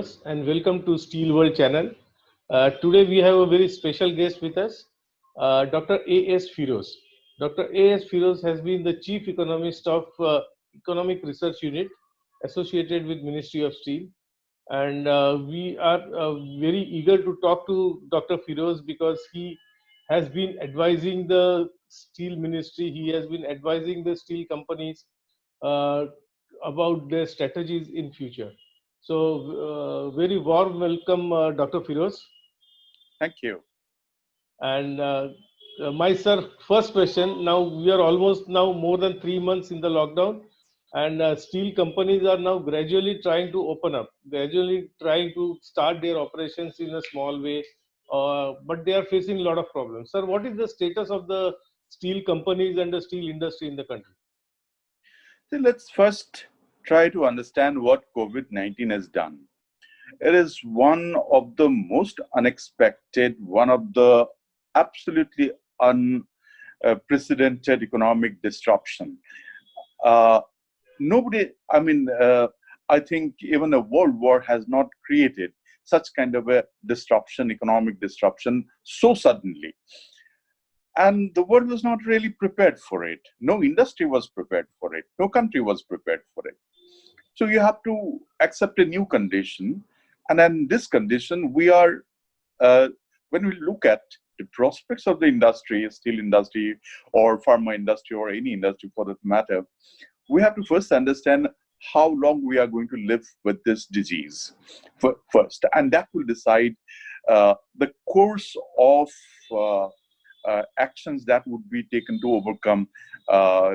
viewers, and welcome to Steelworld Channel. Today we have a very special guest with us, Dr. A S Firoz. Dr. A S Firoz has been the Chief Economist of Economic Research Unit associated with Ministry of Steel, and we are very eager to talk to Dr. Firoz because he has been advising the steel ministry, he has been advising the steel companies uh, about their strategies in future. So, very warm welcome, Dr. Firoz. Thank you. And my sir, first question. Now we are almost now more than 3 months in the lockdown, and steel companies are now gradually trying to open up, gradually trying to start their operations in a small way, but they are facing a lot of problems. Sir, what is the status of the steel companies and the steel industry in the country? So let's first try to understand what COVID-19 has done. It is one of the most unexpected, one of the absolutely unprecedented economic disruption. Uh, I think even a world war has not created such kind of a disruption, economic disruption, so suddenly. And the world was not really prepared for it. No industry was prepared for it. No country was prepared for it. So you have to accept a new condition. And then this condition, uh, when we look at the prospects of the industry, steel industry or pharma industry or any industry for that matter, we have to first understand how long we are going to live with this disease first. And that will decide the course of actions that would be taken to overcome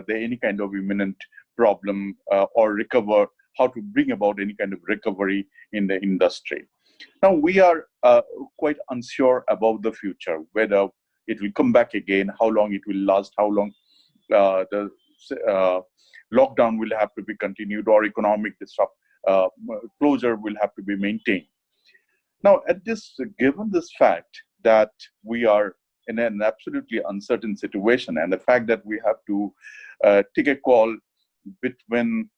any kind of imminent problem or recover, how to bring about any kind of recovery in the industry. Now, we are quite unsure about the future, whether it will come back again, how long it will last, how long the lockdown will have to be continued, or economic closure will have to be maintained. Now, given this fact that we are in an absolutely uncertain situation, and the fact that we have to take a call between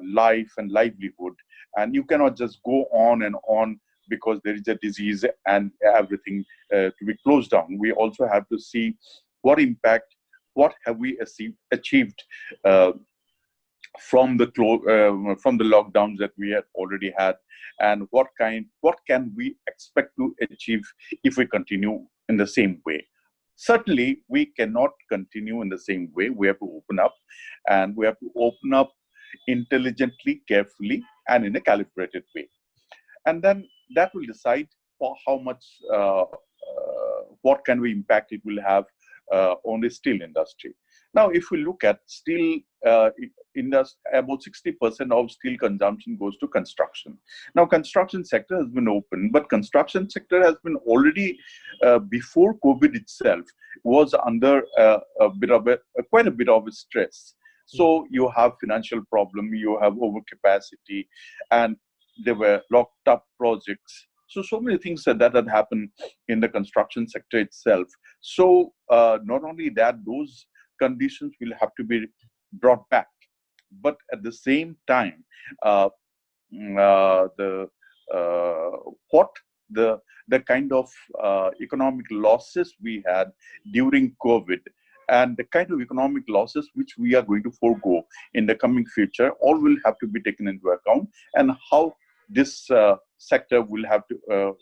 life and livelihood, and you cannot just go on and on because there is a disease and everything to be closed down. We also have to see what impact, what have we achieved from the lockdowns that we have already had, and what can we expect to achieve if we continue in the same way. Certainly we cannot continue in the same way. We have to open up, and we have to open up intelligently, carefully, and in a calibrated way, and then that will decide for how much what kind of impact it will have on the steel industry. Now, if we look at steel industry, about 60% of steel consumption goes to construction. Now, construction sector has been open, but construction sector has been already before COVID itself was under quite a bit of a stress. So you have financial problem, you have overcapacity, and there were locked up projects. So many things that had happened in the construction sector itself. So not only that, those conditions will have to be brought back, but at the same time, the what the kind of economic losses we had during COVID, and the kind of economic losses which we are going to forego in the coming future, all will have to be taken into account, and how this sector will have to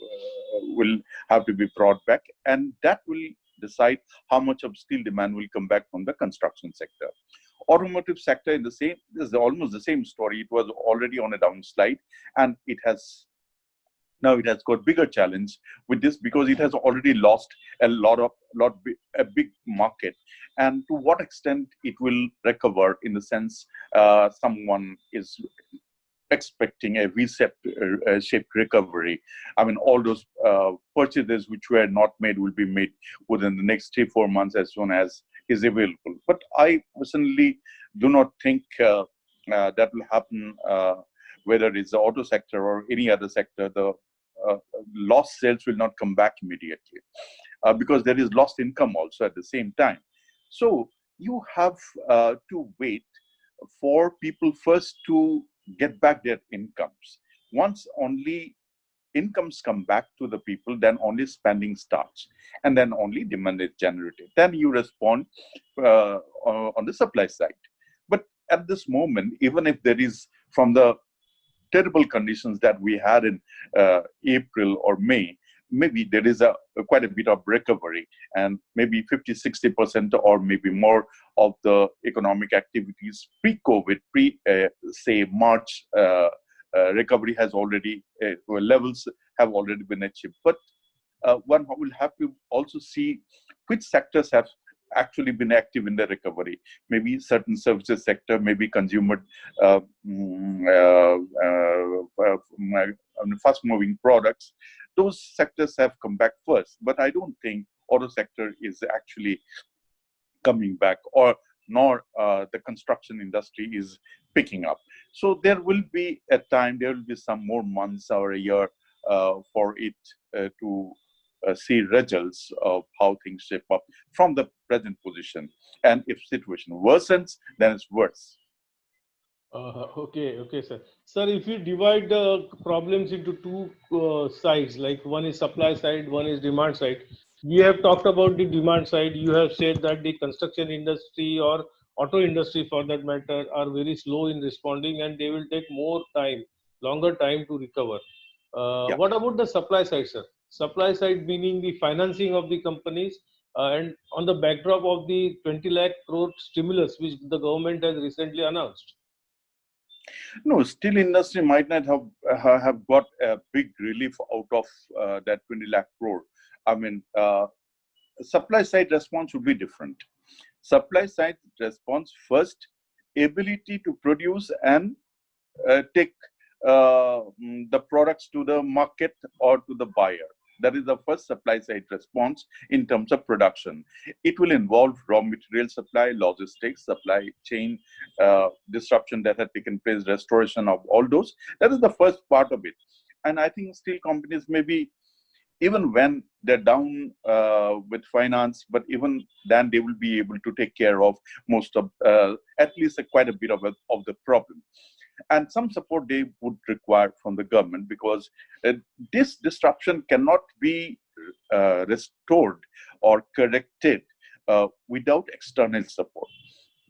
be brought back, and that will decide how much of steel demand will come back from the construction sector. Automotive sector this is almost the same story. It was already on a downslide, and it has got bigger challenge with this because it has already lost a big market. And to what extent it will recover, in the sense someone is expecting a V-shaped recovery. I mean, all those purchases which were not made will be made within the next 3-4 months as soon as is available. But I personally do not think that will happen, whether it's the auto sector or any other sector. The lost sales will not come back immediately because there is lost income also at the same time. So you have to wait for people first to get back their incomes. once only incomes come back to the people, then only spending starts, and then only demand is generated. Then you respond on the supply side. But at this moment, even if there is, from the terrible conditions that we had in April or May, maybe there is quite a bit of recovery, and maybe 50-60% or maybe more of the economic activities pre-COVID, say March recovery has already levels have already been achieved. But one will have to also see which sectors have actually been active in the recovery. Maybe certain services sector, maybe consumer fast moving products. Those sectors have come back first, but I don't think auto sector is actually coming back, or nor the construction industry is picking up. So there will be a time, there will be some more months or a year for it to see results of how things shape up from the present position. And if situation worsens, then it's worse. Okay, sir. Sir, if you divide the problems into two sides, like one is supply side, one is demand side. We have talked about the demand side. You have said that the construction industry or auto industry, for that matter, are very slow in responding, and they will take more time, longer time to recover. Yeah. What about the supply side, sir? Supply side meaning the financing of the companies, and on the backdrop of the 20 lakh crore stimulus which the government has recently announced. No, steel industry might not have got a big relief out of that 20 lakh crore. I mean, supply side response would be different. Supply side response first, ability to produce and take the products to the market or to the buyer. That is the first supply side response in terms of production. It will involve raw material supply, logistics, supply chain disruption that had taken place, restoration of all those. That is the first part of it. And I think steel companies maybe, even when they're down with finance, but even then they will be able to take care of most of, at least quite a bit of the problem. And some support they would require from the government, because this disruption cannot be restored or corrected without external support.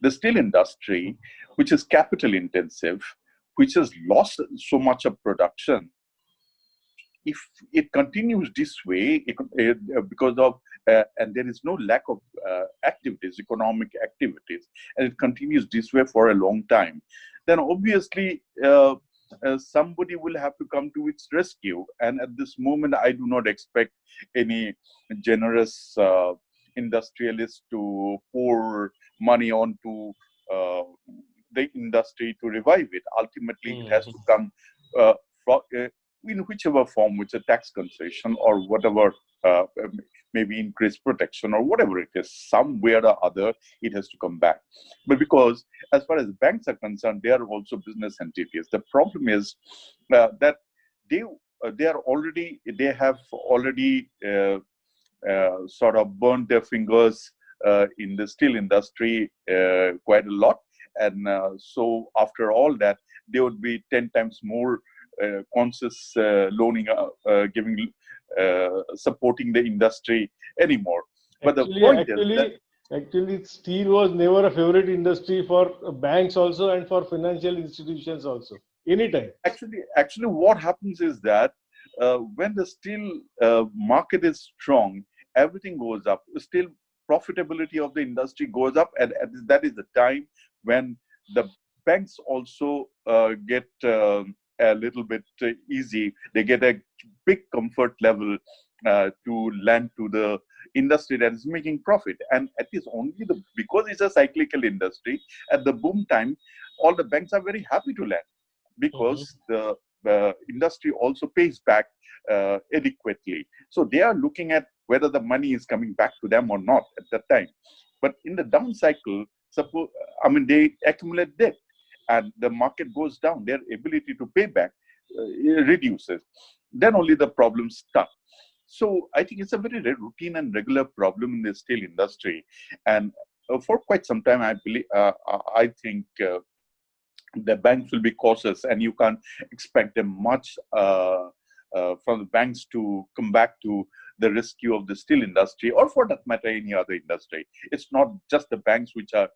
The steel industry, which is capital intensive, which has lost so much of production, if it continues this way, because of and there is no lack of activities, economic activities, and it continues this way for a long time, then obviously somebody will have to come to its rescue. And at this moment, I do not expect any generous industrialist to pour money onto the industry to revive it. Ultimately, it has to come from, in whichever form, which is a tax concession or whatever, maybe increased protection or whatever it is, somewhere or other, it has to come back. But because as far as banks are concerned, they are also business entities. The problem is that they have already sort of burned their fingers in the steel industry quite a lot. And so after all that, they would be 10 times more conscious loaning, giving, supporting the industry anymore. But Actually, the point is that actually, steel was never a favorite industry for banks also and for financial institutions also. Anytime. actually what happens is that when the steel market is strong, everything goes up. Still, profitability of the industry goes up, and that is the time when the banks also get a little bit easy. They get a big comfort level to lend to the industry that is making profit. And it is only because it's a cyclical industry, at the boom time, all the banks are very happy to lend, because the industry also pays back adequately. So they are looking at whether the money is coming back to them or not at that time. But in the down cycle, suppose, I mean, they accumulate debt and the market goes down, their ability to pay back reduces. Then only the problems start. So I think it's a very routine and regular problem in the steel industry. And for quite some time, I think the banks will be cautious, and you can't expect them much from the banks to come back to the rescue of the steel industry, or for that matter, any other industry. It's not just the banks which are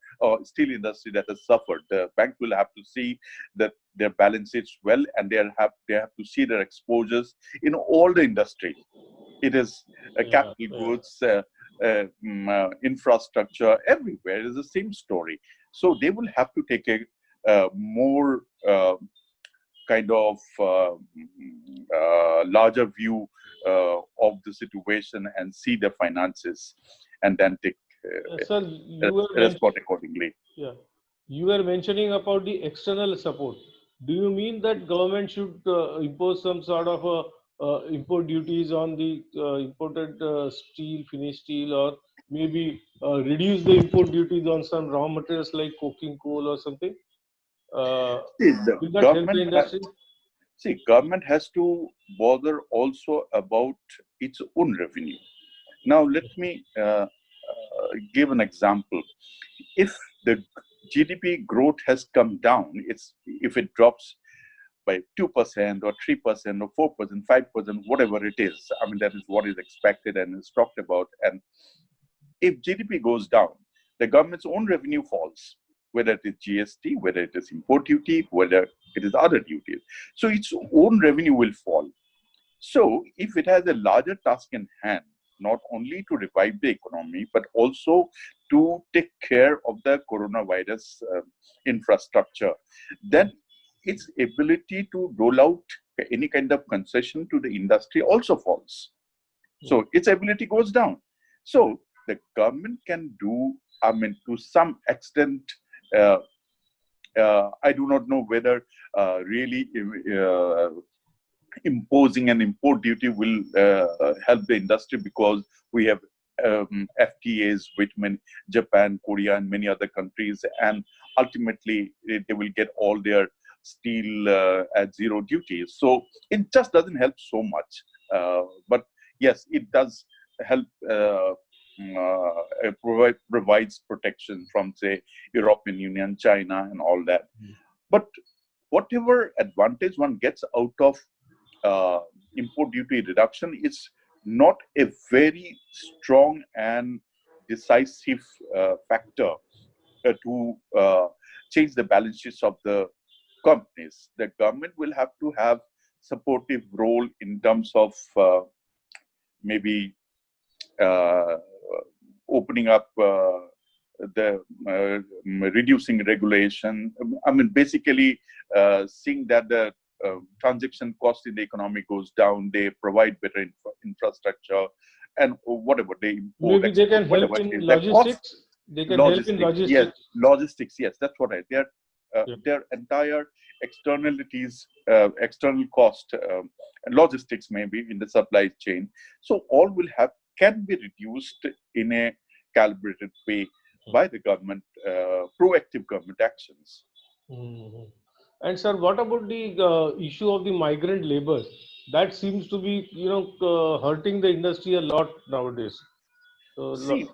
steel industry that has suffered. The banks will have to see that their balance sheets well, and they have to see their exposures in all the industries. It is Yeah, capital yeah. goods, infrastructure, everywhere. It is the same story. So they will have to take a more kind of larger view of the situation and see the finances, and then take Sir, you were respond mentioning, accordingly. yeah, you were mentioning about the external support. Do you mean that government should impose some sort of import duties on the imported steel, finished steel, or maybe reduce the import duties on some raw materials like coking coal or something? Uh, See, the will that help the government industry? government has to bother also about its own revenue. Now, let me give an example. If the GDP growth has come down, if it drops by 2% or 3% or 4%, 5%, whatever it is. I mean, that is what is expected and is talked about. And if GDP goes down, the government's own revenue falls, whether it is GST, whether it is import duty, whether it is other duties. So its own revenue will fall. So if it has a larger task in hand, not only to revive the economy, but also to take care of the coronavirus infrastructure, then its ability to roll out any kind of concession to the industry also falls. So its ability goes down. So the government can do, I mean, to some extent, uh, I do not know whether really imposing an import duty will help the industry, because we have FTAs with Japan, Korea, and many other countries, and ultimately they will get all their steel at zero duties. So it just doesn't help so much. But yes, it does help. Provides protection from, say, European Union, China, and all that. But whatever advantage one gets out of uh, import duty reduction is not a very strong and decisive factor to change the balance sheets of the companies. The government will have to have supportive role in terms of maybe uh, opening up the reducing regulation. I mean, basically seeing that the transaction cost in the economy goes down. They provide better infrastructure, and whatever they import, Maybe they export, can help whatever it in is, the cost. logistics. They can help in Logistics, yes. logistics. Logistics, yes. That's what I. Yeah. Their entire externalities, external cost, and logistics maybe in the supply chain. So all will have can be reduced in a calibrated way by the government, proactive government actions. Mhm. And sir, what about the issue of the migrant labor? That seems to be, hurting the industry a lot nowadays. So, See,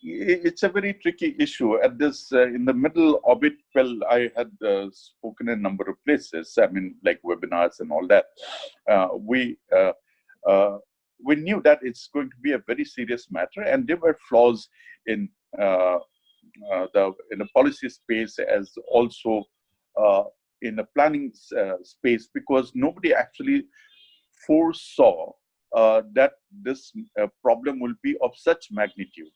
it's a very tricky issue. At this, in the middle of it, well, I had spoken in a number of places. I mean, like webinars and all that. Uh, we uh, uh, we knew that it's going to be a very serious matter, and there were flaws in uh, the in the policy space, as also uh, in the planning space, because nobody actually foresaw that this problem will be of such magnitude.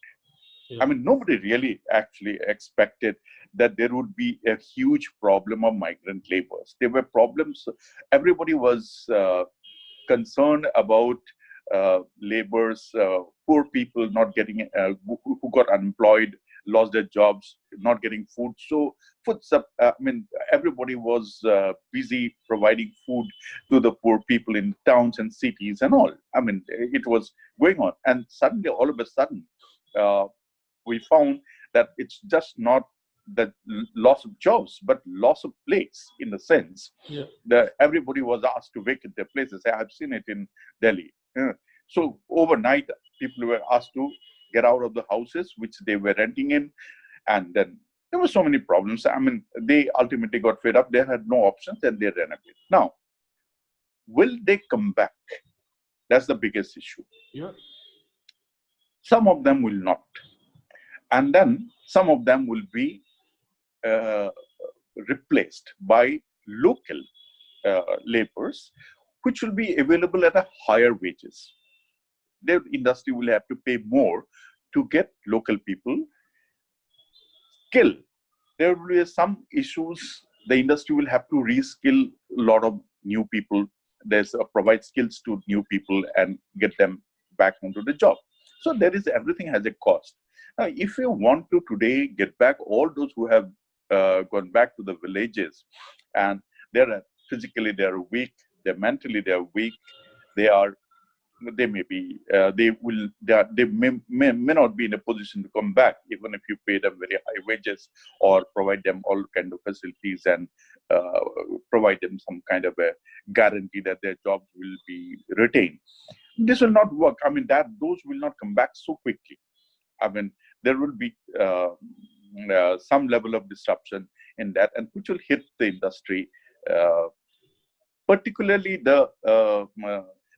yeah. I mean, nobody really actually expected that there would be a huge problem of migrant laborers. There were problems. Everybody was concerned about laborers, poor people not getting, who got unemployed, lost their jobs, not getting food. So, I mean, everybody was busy providing food to the poor people in towns and cities and all. I mean, it was going on. And suddenly, all of a sudden, uh, we found that it's just not the loss of jobs, but loss of place, in the sense Yeah. that everybody was asked to vacate their places. I've seen it in Delhi. So overnight, people were asked to get out of the houses which they were renting in, and then There were so many problems. I mean, they ultimately got fed up. They had no options and they ran away. Now, will they come back? That's the biggest issue. Yeah. Some of them will not. And then some of them will be uh, replaced by local laborers, which will be available at a higher wages. The industry will have to pay more to get local people skilled. There will be some issues. The industry will have to reskill a lot of new people. There's provide skills to new people and get them back onto the job. So there is everything has a cost. Now, if you want to today get back all those who have gone back to the villages, and they're physically they're weak, they're mentally they're weak, they are they may be they may not be in a position to come back even if you pay them very high wages or provide them all kind of facilities and uh, provide them some kind of a guarantee that their jobs will be retained. This will not work. I mean, that those will not come back so quickly. I mean, there will be some level of disruption in that, and which will hit the industry, particularly the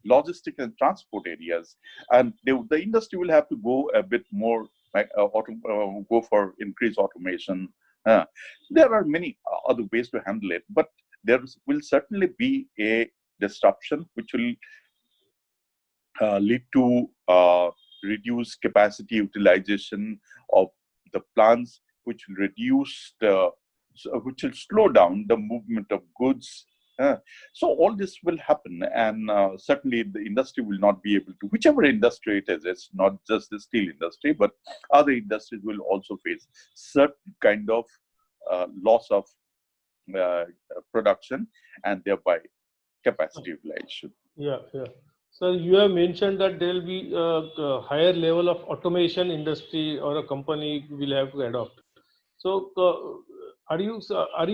logistic and transport areas. And the industry will have to go a bit more, like, go for increased automation. Uh, there are many other ways to handle it, but will certainly be a disruption which will lead to reduce capacity utilization of the plants, which will reduce which will slow down the movement of goods. So all this will happen, and certainly the industry will not be able to, whichever industry it is, it's not just the steel industry, but other industries will also face certain kind of loss of uh, production and thereby capacity utilization. Yeah, yeah. So you have mentioned that there will be a higher level of automation industry or a company will have to adopt. So are you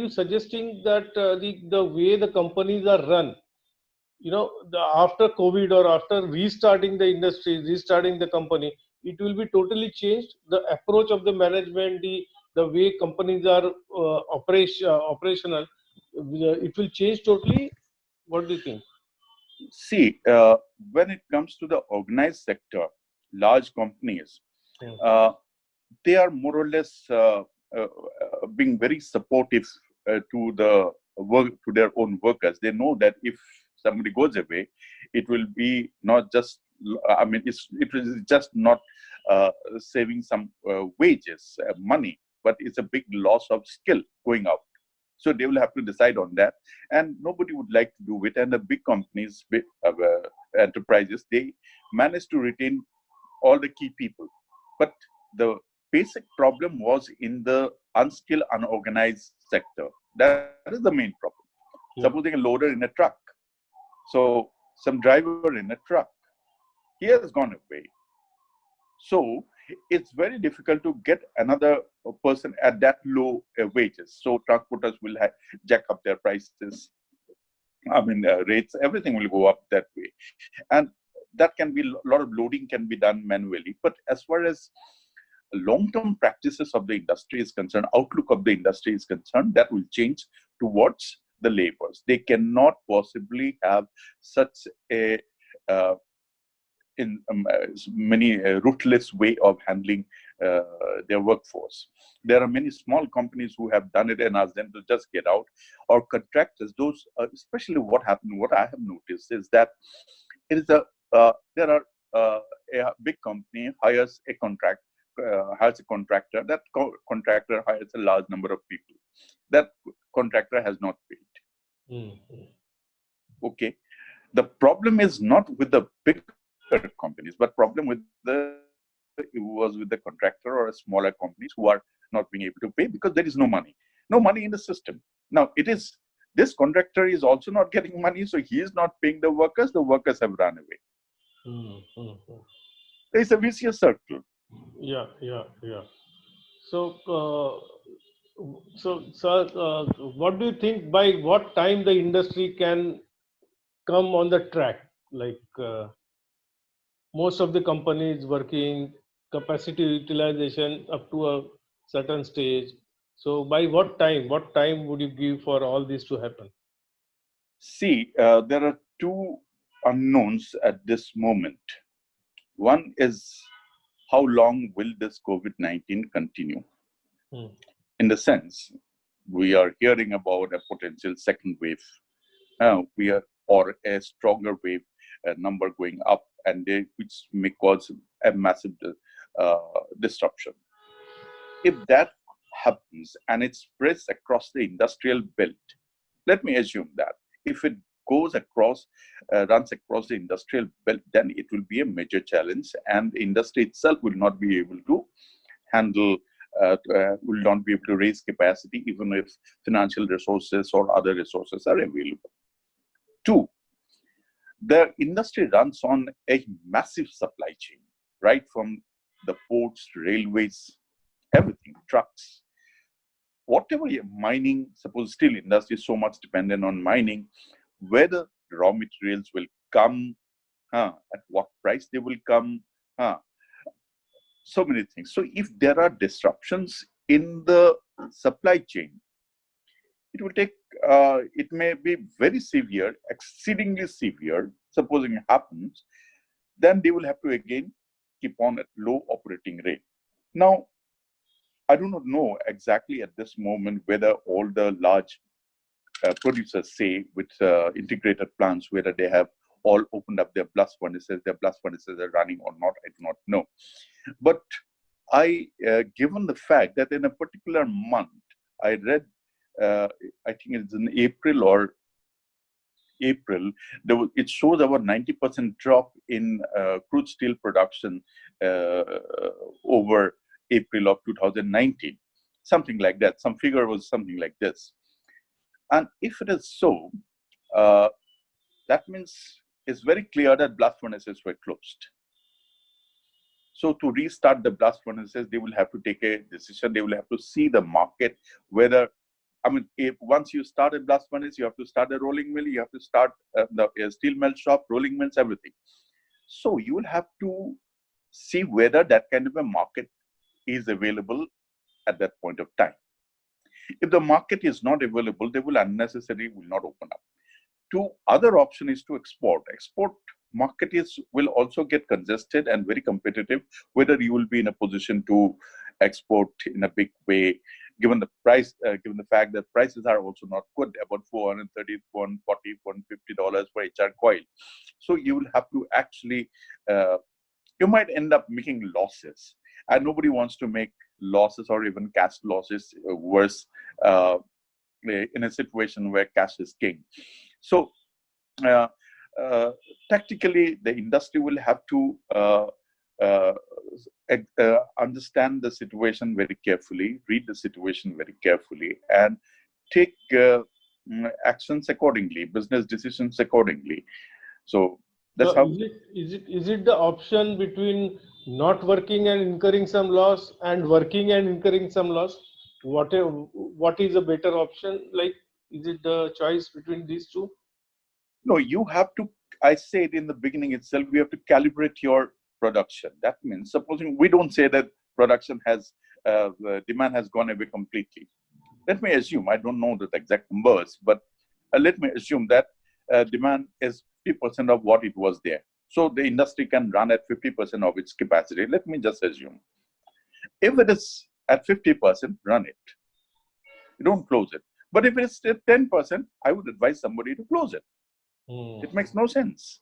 suggesting that the way the companies are run, after COVID or after restarting the industry, restarting the company, it will be totally changed. The approach of the management, the way companies are operational, it will change totally. What do you think? See, when it comes to the organized sector, large companies, Hmm. uh, they are more or less being very supportive to the work to their own workers. They know that if somebody goes away, it will be not just. I mean, it is just not saving some wages, money, but it's a big loss of skill going out. So they will have to decide on that, and nobody would like to do it. And the big companies, big enterprises, they manage to retain all the key people. But the basic problem was in the unskilled, unorganized sector. That is the main problem. Yeah. Supposing a loader in a truck, so some driver in a truck, he has gone away. So it's very difficult to get another person at that low wages. So transporters will jack up their prices. I mean, rates, everything will go up that way. And that can be, a lot of loading can be done manually. But as far as long-term practices of the industry is concerned, outlook of the industry is concerned, that will change towards the laborers. They cannot possibly have such a uh, in many ruthless way of handling uh, their workforce. There are many small companies who have done it and asked them to just get out, or contractors. Those, especially what happened, what I have noticed is that it is there are a big company hires a contractor. That contractor hires a large number of people. That contractor has not paid. Mhm. Okay, the problem is not with the bigger companies, but problem with it was with the contractor or smaller companies who are not being able to pay because there is no money in the system. Now it is, this contractor is also not getting money, so he is not paying the workers. The workers have run away. Mhm. There is a vicious circle. Yeah, yeah, yeah. So, sir, what do you think? By what time the industry can come on the track? Like most of the companies working capacity utilization up to a certain stage. So by what time would you give for all this to happen? See, there are two unknowns at this moment. One is how long will this COVID-19 continue? Hmm. In the sense, we are hearing about a potential second wave. We are or a stronger wave number going up, and which may cause a massive uh, disruption. If that happens and it spreads across the industrial belt, let me assume that if it goes across, runs across the industrial belt, then it will be a major challenge, and the industry itself will not be able to handle, will not be able to raise capacity, even if financial resources or other resources are available. Two, the industry runs on a massive supply chain, right from the ports, railways, everything, trucks, whatever you're mining. Suppose steel industry is so much dependent on mining, whether raw materials will come, at what price they will come, huh, so many things. So if there are disruptions in the supply chain, it will take, it may be very severe, exceedingly severe, supposing it happens, then they will have to again keep on at low operating rate. Now, I do not know exactly at this moment whether all the large producers say with integrated plants, whether they have all opened up their blast furnaces are running or not, I do not know. But given the fact that in a particular month, I read, I think it's in April, it shows about 90% drop in crude steel production uh, over April of 2019, something like that. Some figure was something like this. And if it is so, uh, that means it's very clear that blast furnaces were closed. So to restart the blast furnaces, they will have to take a decision. They will have to see the market, whether, I mean, if once you start a blast furnace, you have to start a rolling mill, you have to start the steel melt shop, rolling mills, everything. So you will have to see whether that kind of a market is available at that point of time. If the market is not available, they will unnecessarily will not open up. Two other option is to export. Export market will also get congested and very competitive, whether you will be in a position to export in a big way, given the price, given the fact that prices are also not good, about 430, 440, $450 for HR coil. So you will have to actually, you might end up making losses, and nobody wants to make losses or even cash losses, worse, uh, in a situation where cash is king. So uh, tactically, the industry will have to uh, understand the situation very carefully, read the situation very carefully, and take actions accordingly, business decisions accordingly. So So that's how. is it the option between not working and incurring some loss and working and incurring some loss? What is a better option? Like, is it the choice between these two? No, you have to, I said in the beginning itself, you have to calibrate your production. That means, supposing we don't say that production has, the demand has gone away completely. Let me assume, I don't know the exact numbers, but let me assume that demand is 50% of what it was there. So the industry can run at 50% of its capacity. Let me just assume. If it is at 50%, run it. You don't close it. But if it's at 10%, I would advise somebody to close it. Hmm. It makes no sense.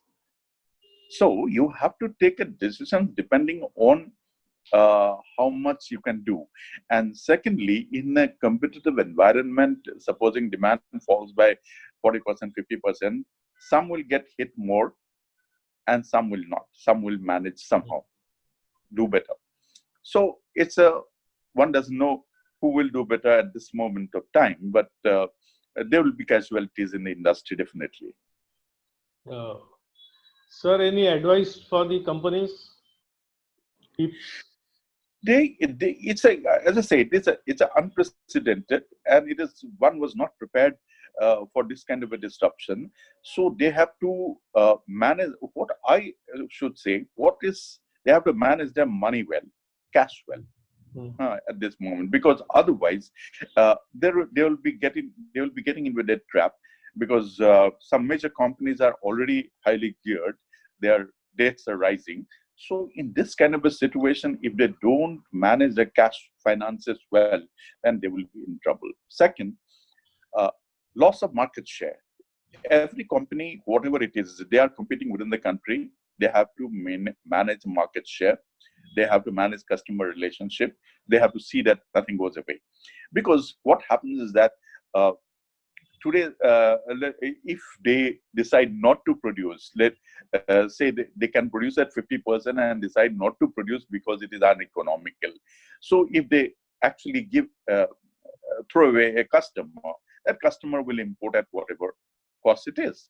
So you have to take a decision depending on how much you can do. And secondly, in a competitive environment, supposing demand falls by 40%, 50%, some will get hit more and some will not. Some will manage somehow, do better. So it's one doesn't know who will do better at this moment of time, but there will be casualties in the industry, definitely. Uh, Sir, any advice for the companies? Tips? It's a, as I said, it's a unprecedented, and it is one was not prepared for this kind of a disruption. So they have to manage, what I should say, what is, they have to manage their money well, cash well. Mm. at this moment, because otherwise they will be getting into that trap, because some major companies are already highly geared, their debts are rising. So in this kind of a situation, if they don't manage their cash finances well, then they will be in trouble. Second, uh, loss of market share. Every company, whatever it is, they are competing within the country. They have to manage market share. They have to manage customer relationship. They have to see that nothing goes away. Because what happens is that uh, today, if they decide not to produce, let say they can produce at 50% and decide not to produce because it is uneconomical. So if they actually throw away a customer, that customer will import at whatever cost it is.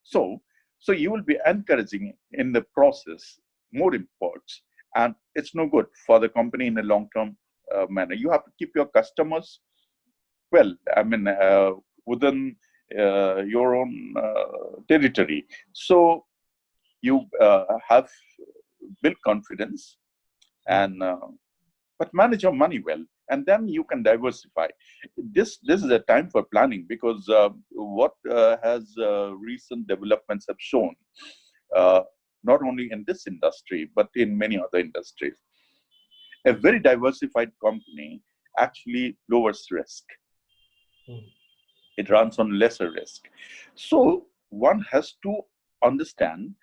So, so you will be encouraging in the process more imports, and it's no good for the company in a long-term manner. You have to keep your customers well. I mean, within your own territory. So you have build confidence and but manage your money well, and then you can diversify. This is a time for planning, because what has recent developments have shown, uh, not only in this industry but in many other industries, a very diversified company actually lowers risk. Mm. It runs on lesser risk. So one has to understand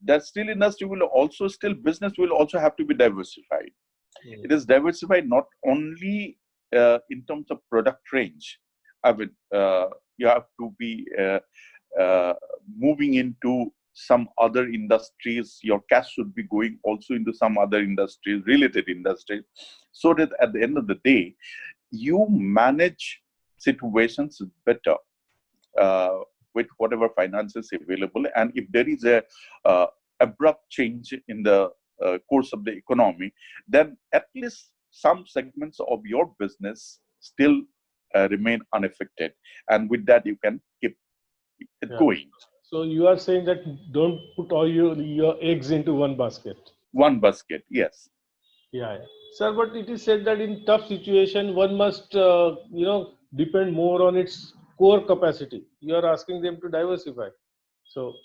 that steel industry will also, still business will also have to be diversified. Mm. It is diversified not only in terms of product range. I mean, you have to be uh, moving into some other industries. Your cash should be going also into some other industries, related industries, so that at the end of the day, you manage situations better with whatever finances available. And if there is a abrupt change in the course of the economy, then at least some segments of your business still remain unaffected, and with that you can keep it Yeah. going. So you are saying that don't put all your eggs into one basket. One basket, yes. Yeah, yeah. Sir, but it is said that in tough situation, one must, depend more on its core capacity. You are asking them to diversify. So,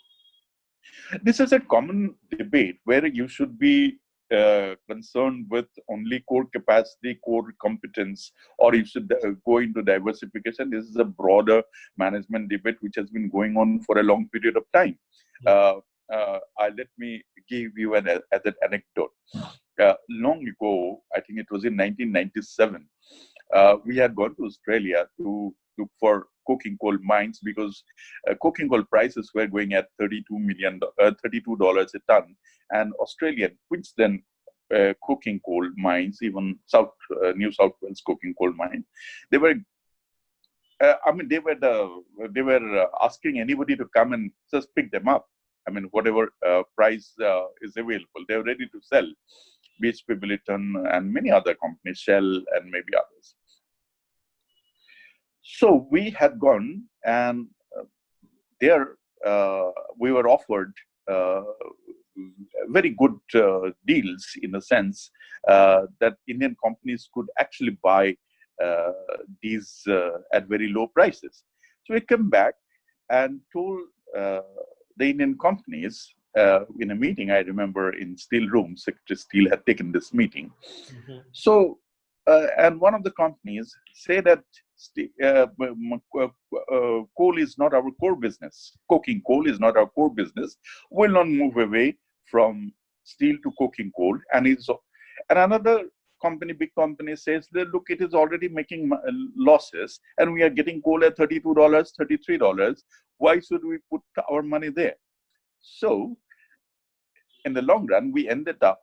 This is a common debate where you should be concerned with only core capacity, core competence, or you should go into diversification. This is a broader management debate which has been going on for a long period of time. Uh, let me give you as an anecdote. Long ago, I think it was in 1997, we had gone to Australia to look for coking coal mines, because coking coal prices were going at $32 a ton, and Australian Queensland coking coal mines, even New South Wales coking coal mine, they were. I mean, they were asking anybody to come and just pick them up. I mean, whatever price is available, they're ready to sell. BHP Billiton and many other companies, Shell and maybe others. So we had gone, and there we were offered uh, very good deals, in the sense that Indian companies could actually buy uh, these at very low prices. So we came back and told uh, the Indian companies in a meeting. I remember in Steel Room, Secretary Steel had taken this meeting. mhm. So, and one of the companies say that coal is not our core business. Coking coal is not our core business. We'll not move away from steel to coking coal. And another company, big company, says that look, it is already making losses, and we are getting coal at $32, $33. Why should we put our money there? So, in the long run, we ended up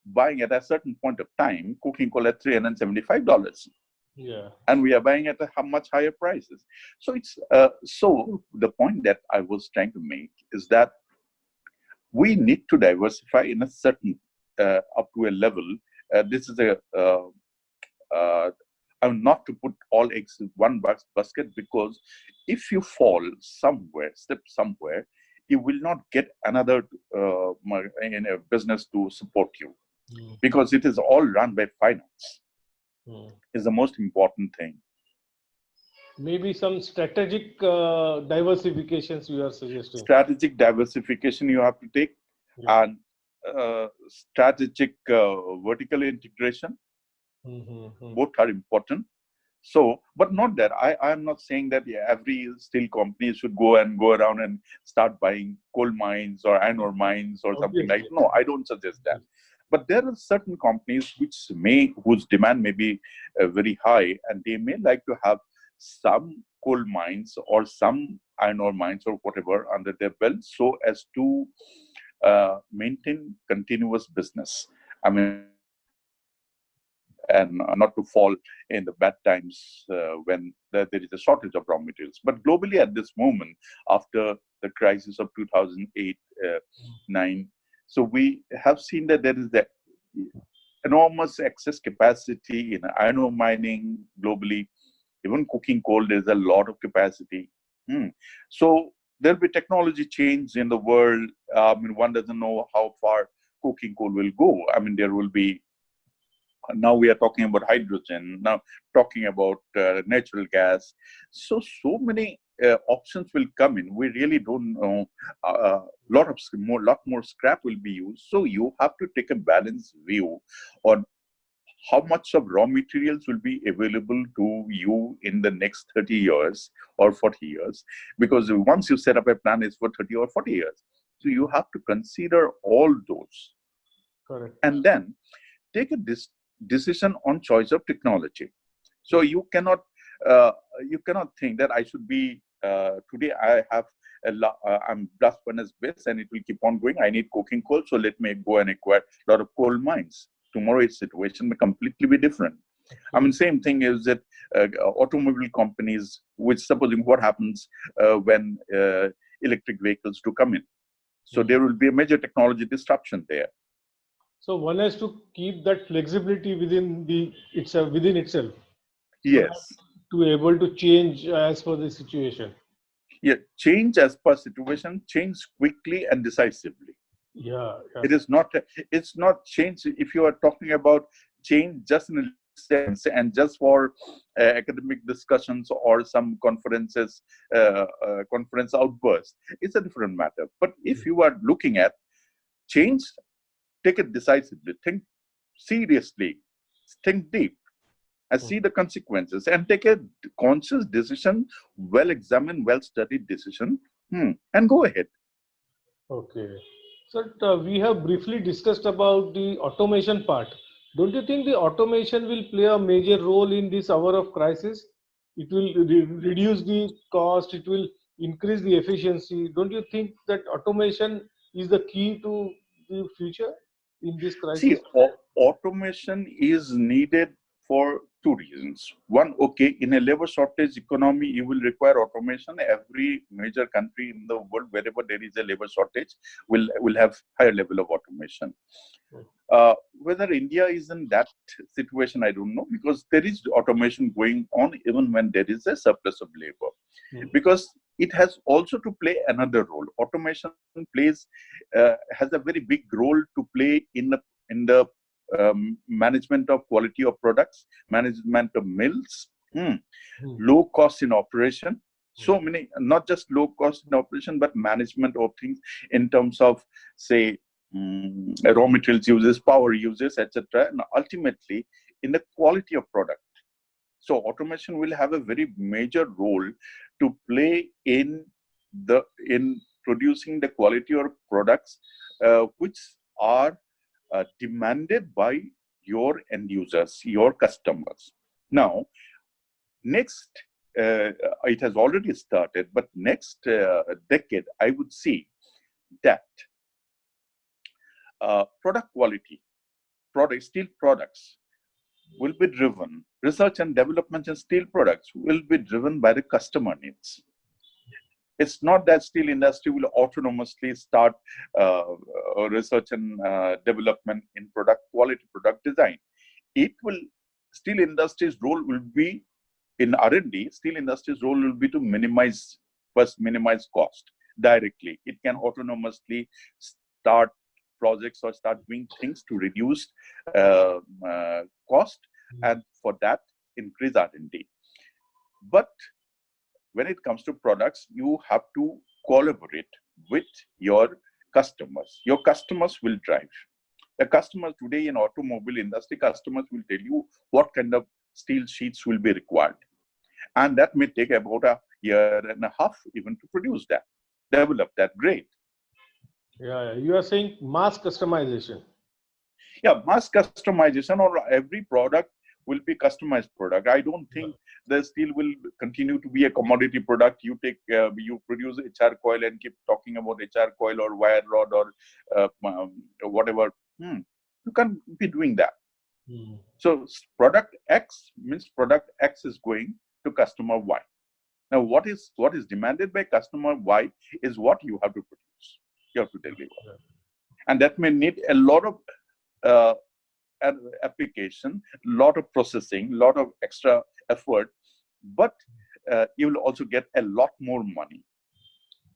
buying at a certain point of time coking coal at $375, Yeah. and we are buying at a much higher prices. So it's so the point that I was trying to make is that we need to diversify in a certain up to a level. This is a not to put all eggs in one basket, because if you fall somewhere, step somewhere, you will not get another in a business to support you, Mm. because it is all run by finance. Hmm. is the most important thing. Maybe some strategic diversifications you are suggesting. Strategic diversification you have to take, Yeah. and strategic vertical integration. Mm-hmm. Both are important. So, but not that I am not saying that every steel company should go around and start buying coal mines or iron ore mines or something like. Obviously. No, I don't suggest that. But there are certain companies whose demand may be very high, and they may like to have some coal mines or some iron ore mines or whatever under their belt, so as to maintain continuous business. I mean, and not to fall in the bad times when there is a shortage of raw materials. But globally, at this moment, after the crisis of 2008 9, so we have seen that there is the enormous excess capacity in iron ore mining globally. Even coking coal, there's a lot of capacity. So there'll be technology change in the world. I mean, one doesn't know how far coking coal will go. I mean, there will be, now we are talking about hydrogen, now talking about natural gas. So many options will come in. We really don't know. Lot more scrap will be used. So you have to take a balanced view on how much of raw materials will be available to you in the next 30 years or 40 years, because once you set up a plan, it's for 30 or 40 years. So you have to consider all those, Correct. and then take a decision on choice of technology. So you cannot think that I should be today I have I'm blast furnace base and it will keep on going. I need coking coal, so let me go and acquire a lot of coal mines. Tomorrow, its situation may completely be different. I mean, same thing is that automobile companies, which supposing what happens when electric vehicles do come in. So there will be a major technology disruption there. So one has to keep that flexibility within itself, so that Yes. to able to change as per the situation. Yeah, change as per situation, change quickly and decisively. Yeah, yeah. It is not, it's not change if you are talking about change just in a sense and just for academic discussions or some conference outburst. It's a different matter. But if you are looking at change, take it decisively, think seriously, think deep, and see the consequences, and take a conscious decision, well examined, well studied decision, and go ahead. Okay. So we have briefly discussed about the automation part. Don't you think the automation will play a major role in this hour of crisis? It will reduce the cost. It will increase the efficiency. Don't you think that automation is the key to the future in this See, crisis? automation is needed for two reasons. One, okay, in a labor shortage economy, you will require automation. Every major country in the world, wherever there is a labor shortage, will have higher level of automation. Whether India is in that situation, I don't know, because there is automation going on even when there is a surplus of labor. Because it has also to play another role. Automation has a very big role to play in the management of quality of products, management of mills, low cost in operation. So many, not just low cost in operation, but management of things in terms of, say, raw materials uses, power uses, etc., and ultimately in the quality of product. So automation will have a very major role to play in producing the quality of products which are demanded by your end users, your customers. Now, next, it has already started, but next decade, I would see that product quality, steel products will be driven, research and development in steel products will be driven by the customer needs. It's not that steel industry will autonomously start research and development in product quality, product design. Steel industry's role will be in R&D, steel industry's role will be to minimize cost directly. It can autonomously start projects or start doing things to reduce cost and for that, increase R&D. But when it comes to products, you have to collaborate with your customers. Your customers will drive. The customers today in automobile industry, customers will tell you what kind of steel sheets will be required. And that may take about a year and a half even to produce that, develop that. Great. Yeah, you are saying mass customization. Yeah, mass customization, or every product will be customized product. I don't think the steel will continue to be a commodity product. You produce HR coil and keep talking about HR coil or wire rod or whatever. You can't be doing that. So product X means product X is going to customer Y. Now, what is demanded by customer Y is what you have to produce. You have to deliver, and that may need a lot of application, lot of processing, lot of extra effort, but you will also get a lot more money.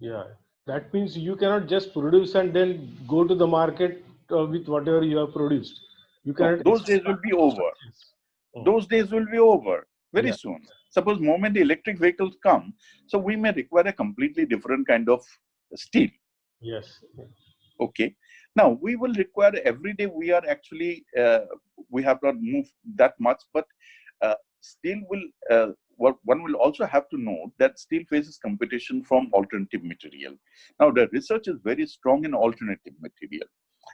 Yeah, that means you cannot just produce and then go to the market with whatever you have produced. You cannot. Those days will be over. Those days will be over very soon. Suppose moment the electric vehicles come, so we may require a completely different kind of steel. Yes. Okay. Now we will require every day. We are actually we have not moved that much, but steel will. One will also have to know that steel faces competition from alternative material. Now the research is very strong in alternative material.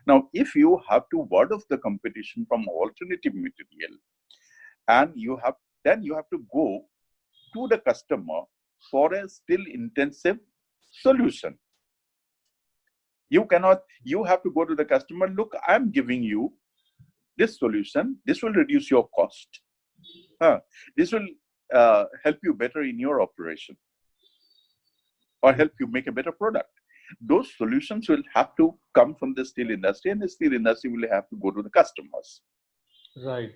Now, if you have to ward off the competition from alternative material, and you have to go to the customer for a steel intensive solution. You have to go to the customer. Look, I'm giving you this solution. This will reduce your cost. This will help you better in your operation, or help you make a better product. Those solutions will have to come from the steel industry, and the steel industry will have to go to the customers. Right.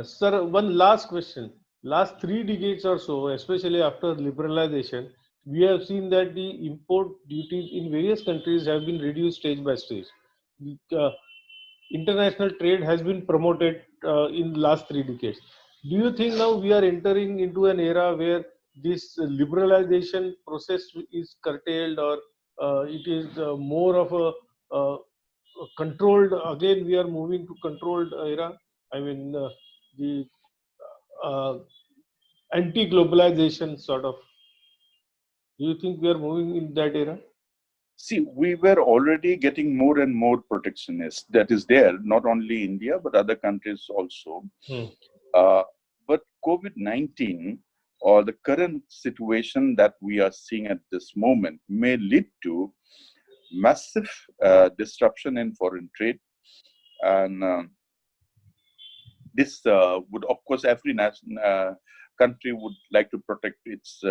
Sir, one last question. Last 3 decades or so, especially after liberalization, we have seen that the import duties in various countries have been reduced stage by stage. Uh, International trade has been promoted in the last 3 decades. Do you think now we are entering into an era where this liberalization process is curtailed, or it is more of a controlled? Again, we are moving to controlled era. I mean, the uh, anti-globalization sort of. Do you think we are moving in that era? See, we were already getting more and more protectionist. That is there, not only India, but other countries also. But COVID-19, or the current situation that we are seeing at this moment, may lead to massive disruption in foreign trade. And this would, of course, every country would like to protect its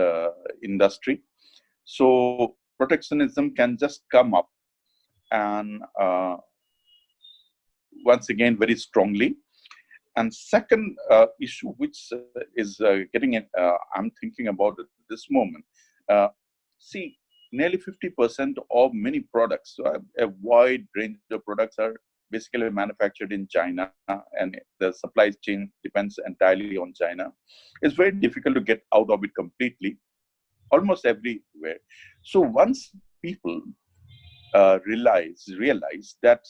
industry. So protectionism can just come up, and once again very strongly. And second issue, which is getting it, I'm thinking about at this moment. See, nearly 50% of many products, a wide range of products, are basically manufactured in China, and the supply chain depends entirely on China. It's very difficult to get out of it completely, almost everywhere. So once people realize that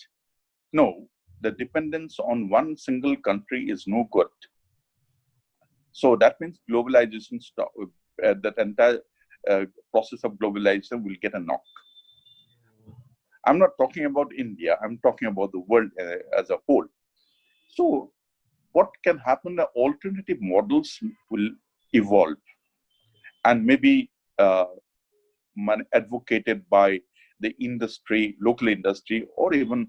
no, the dependence on one single country is no good. So that means globalization stop. That entire process of globalization will get a knock. I'm not talking about India. I'm talking about the world as a whole. So what can happen? The alternative models will evolve, and maybe advocated by the industry, local industry, or even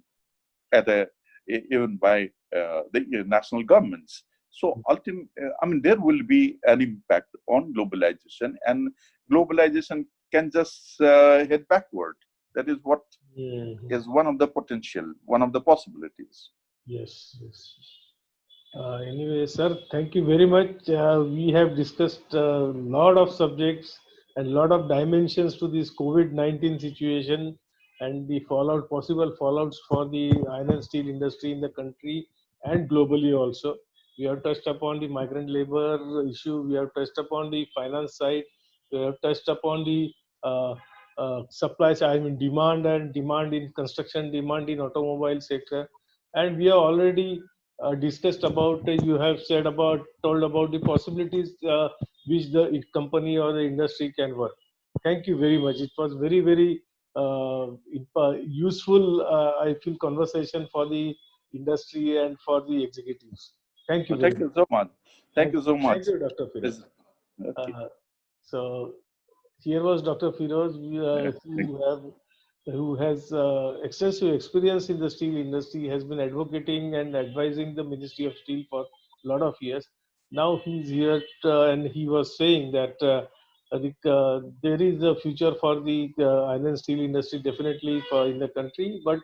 by the national governments. So there will be an impact on globalization, and globalization can just head backward. That is what is one of the potential, one of the possibilities. Yes. Anyway, sir, thank you very much. We have discussed a lot of subjects and lot of dimensions to this COVID-19 situation and the possible fallouts for the iron and steel industry in the country and globally also. We have touched upon the migrant labor issue. We have touched upon the finance side. We have touched upon the uh, supply side, I mean demand and demand in construction, demand in automobile sector, and we have already discussed about. You have said about, told about the possibilities which the company or the industry can work. Thank you very much. It was very very useful. I feel conversation for the industry and for the executives. Thank you Well, very thank much. you so much. Thank Thank you you. so Thank much. you, Dr. Firoz. This- Okay. So here was Dr. Firoz, Yeah. who has extensive experience in the steel industry, has been advocating and advising the Ministry of Steel for a lot of years. Now he's here, and he was saying that there is a future for the iron and steel industry definitely for in the country, but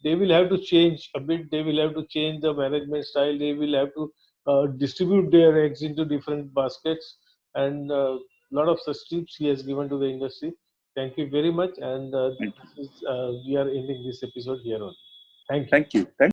they will have to change a bit. They will have to change the management style. They will have to distribute their eggs into different baskets, and lot of such tips he has given to the industry. Thank you very much, and Thank we are ending this episode here on. Thank you. thank you. Thank